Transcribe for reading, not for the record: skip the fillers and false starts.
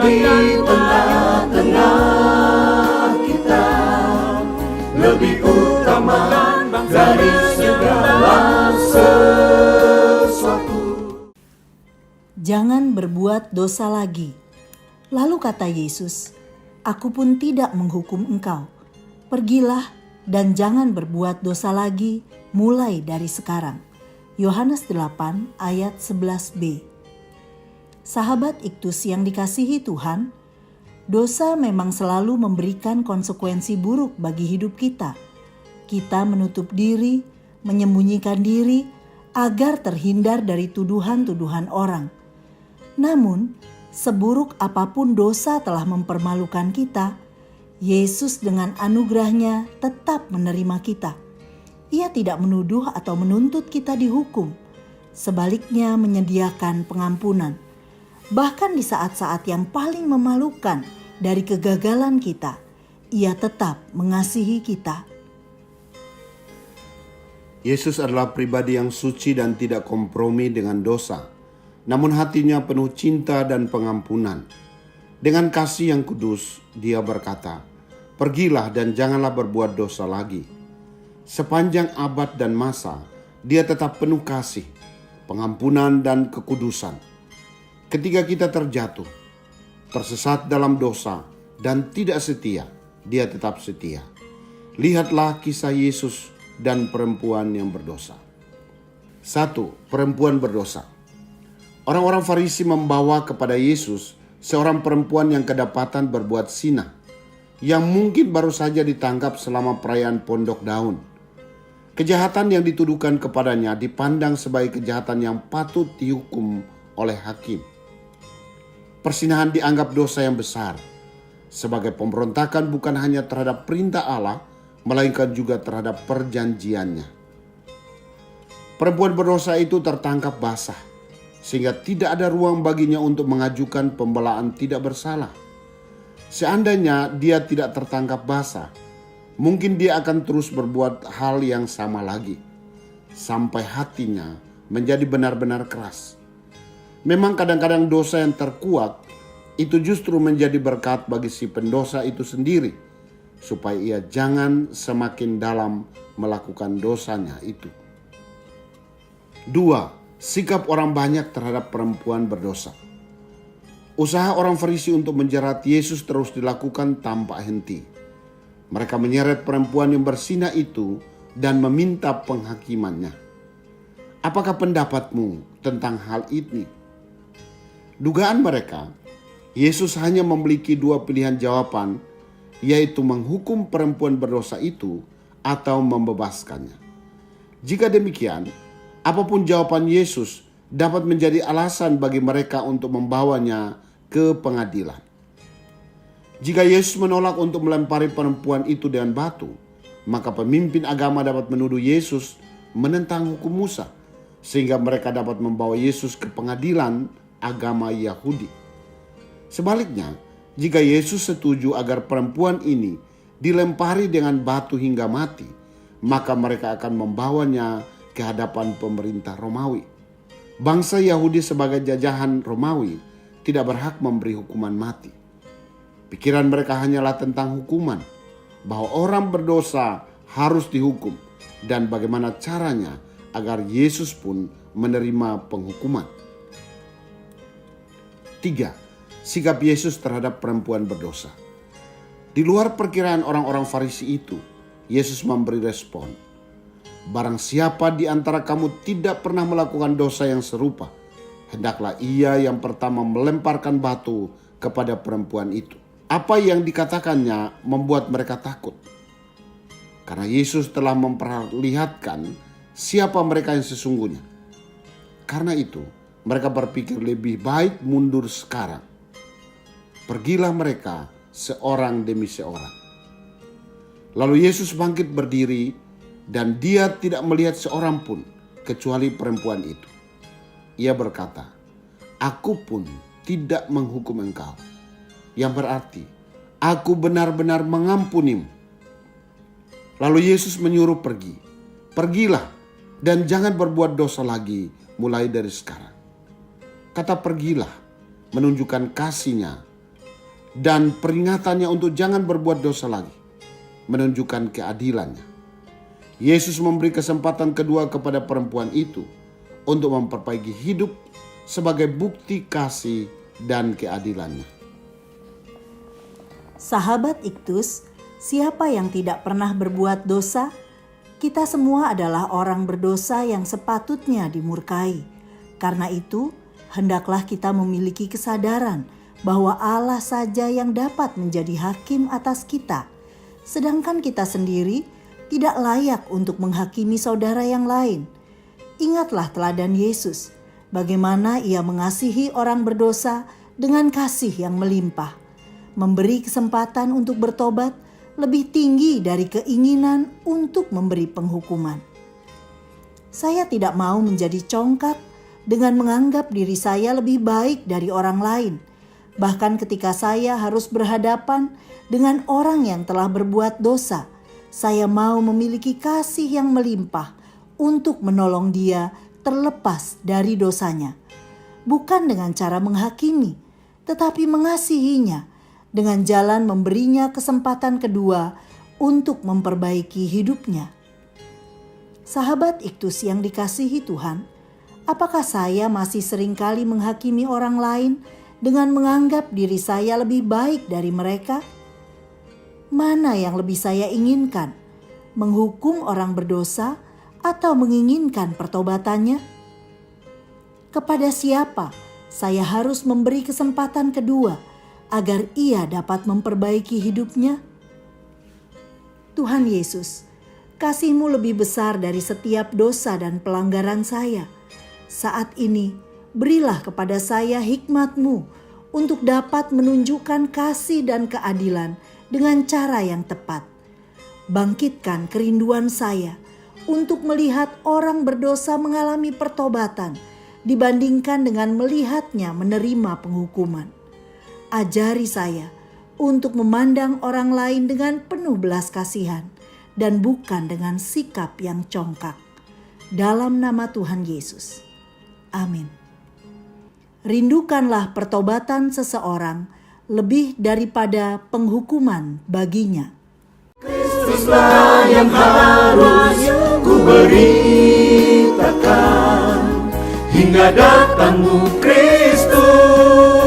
di tengah-tengah kita, lebih utama dari segala sesuatu. Jangan berbuat dosa lagi. Lalu kata Yesus, "Aku pun tidak menghukum engkau. Pergilah dan jangan berbuat dosa lagi mulai dari sekarang." Yohanes 8 ayat 11b. Sahabat Iktus yang dikasihi Tuhan, dosa memang selalu memberikan konsekuensi buruk bagi hidup kita. Kita menutup diri, menyembunyikan diri agar terhindar dari tuduhan-tuduhan orang. Namun, seburuk apapun dosa telah mempermalukan kita, Yesus dengan anugerahnya tetap menerima kita. Ia tidak menuduh atau menuntut kita dihukum. Sebaliknya menyediakan pengampunan. Bahkan di saat-saat yang paling memalukan dari kegagalan kita, Ia tetap mengasihi kita. Yesus adalah pribadi yang suci dan tidak kompromi dengan dosa. Namun hatinya penuh cinta dan pengampunan. Dengan kasih yang kudus, Dia berkata, "Pergilah dan janganlah berbuat dosa lagi." Sepanjang abad dan masa, Dia tetap penuh kasih, pengampunan dan kekudusan. Ketika kita terjatuh, tersesat dalam dosa dan tidak setia, Dia tetap setia. Lihatlah kisah Yesus dan perempuan yang berdosa. 1. Perempuan berdosa. Orang-orang Farisi membawa kepada Yesus seorang perempuan yang kedapatan berbuat zina, yang mungkin baru saja ditangkap selama perayaan Pondok Daun. Kejahatan yang dituduhkan kepadanya dipandang sebagai kejahatan yang patut dihukum oleh hakim. Perzinahan dianggap dosa yang besar, sebagai pemberontakan bukan hanya terhadap perintah Allah, melainkan juga terhadap perjanjiannya. Perempuan berdosa itu tertangkap basah, sehingga tidak ada ruang baginya untuk mengajukan pembelaan tidak bersalah. Seandainya dia tidak tertangkap basah, mungkin dia akan terus berbuat hal yang sama lagi, sampai hatinya menjadi benar-benar keras. Memang kadang-kadang dosa yang terkuak itu justru menjadi berkat bagi si pendosa itu sendiri, supaya ia jangan semakin dalam melakukan dosanya itu. 2. Sikap orang banyak terhadap perempuan berdosa. Usaha orang Farisi untuk menjerat Yesus terus dilakukan tanpa henti. Mereka menyeret perempuan yang berzina itu dan meminta penghakimannya. Apakah pendapatmu tentang hal ini? Dugaan mereka, Yesus hanya memiliki dua pilihan jawaban, yaitu menghukum perempuan berdosa itu atau membebaskannya. Jika demikian, apapun jawaban Yesus dapat menjadi alasan bagi mereka untuk membawanya ke pengadilan. Jika Yesus menolak untuk melempari perempuan itu dengan batu, maka pemimpin agama dapat menuduh Yesus menentang hukum Musa, sehingga mereka dapat membawa Yesus ke pengadilan agama Yahudi. Sebaliknya, jika Yesus setuju agar perempuan ini dilempari dengan batu hingga mati, maka mereka akan membawanya ke hadapan pemerintah Romawi. Bangsa Yahudi sebagai jajahan Romawi tidak berhak memberi hukuman mati. Pikiran mereka hanyalah tentang hukuman, bahwa orang berdosa harus dihukum, dan bagaimana caranya agar Yesus pun menerima penghukuman. 3. Sikap Yesus terhadap perempuan berdosa. Di luar perkiraan orang-orang Farisi itu, Yesus memberi respon. Barang siapa di antara kamu tidak pernah melakukan dosa yang serupa, hendaklah ia yang pertama melemparkan batu kepada perempuan itu. Apa yang dikatakannya membuat mereka takut, karena Yesus telah memperlihatkan siapa mereka yang sesungguhnya. Karena itu, mereka berpikir lebih baik mundur sekarang. Pergilah mereka seorang demi seorang. Lalu Yesus bangkit berdiri, dan dia tidak melihat seorang pun kecuali perempuan itu. Ia berkata, "Aku pun tidak menghukum engkau." Yang berarti, aku benar-benar mengampunimu. Lalu Yesus menyuruh pergi. Pergilah dan jangan berbuat dosa lagi mulai dari sekarang. Kata pergilah menunjukkan kasihnya dan peringatannya untuk jangan berbuat dosa lagi, menunjukkan keadilannya. Yesus memberi kesempatan kedua kepada perempuan itu untuk memperbaiki hidup sebagai bukti kasih dan keadilannya. Sahabat Iktus, siapa yang tidak pernah berbuat dosa? Kita semua adalah orang berdosa yang sepatutnya dimurkai. Karena itu, hendaklah kita memiliki kesadaran bahwa Allah saja yang dapat menjadi hakim atas kita, sedangkan kita sendiri tidak layak untuk menghakimi saudara yang lain. Ingatlah teladan Yesus, bagaimana Ia mengasihi orang berdosa dengan kasih yang melimpah, memberi kesempatan untuk bertobat lebih tinggi dari keinginan untuk memberi penghukuman. Saya tidak mau menjadi congkak dengan menganggap diri saya lebih baik dari orang lain, bahkan ketika saya harus berhadapan dengan orang yang telah berbuat dosa. Saya mau memiliki kasih yang melimpah untuk menolong dia terlepas dari dosanya. Bukan dengan cara menghakimi, tetapi mengasihinya dengan jalan memberinya kesempatan kedua untuk memperbaiki hidupnya. Sahabat Iktus yang dikasihi Tuhan, apakah saya masih seringkali menghakimi orang lain dengan menganggap diri saya lebih baik dari mereka? Mana yang lebih saya inginkan, menghukum orang berdosa atau menginginkan pertobatannya? Kepada siapa saya harus memberi kesempatan kedua agar ia dapat memperbaiki hidupnya? Tuhan Yesus, kasih-Mu lebih besar dari setiap dosa dan pelanggaran saya. Saat ini, berilah kepada saya hikmat-Mu untuk dapat menunjukkan kasih dan keadilan dengan cara yang tepat. Bangkitkan kerinduan saya untuk melihat orang berdosa mengalami pertobatan dibandingkan dengan melihatnya menerima penghukuman. Ajari saya untuk memandang orang lain dengan penuh belas kasihan dan bukan dengan sikap yang congkak. Dalam nama Tuhan Yesus. Amin. Rindukanlah pertobatan seseorang lebih daripada penghukuman baginya. Kristuslah yang harus ku beritakan hingga datangmu Kristus.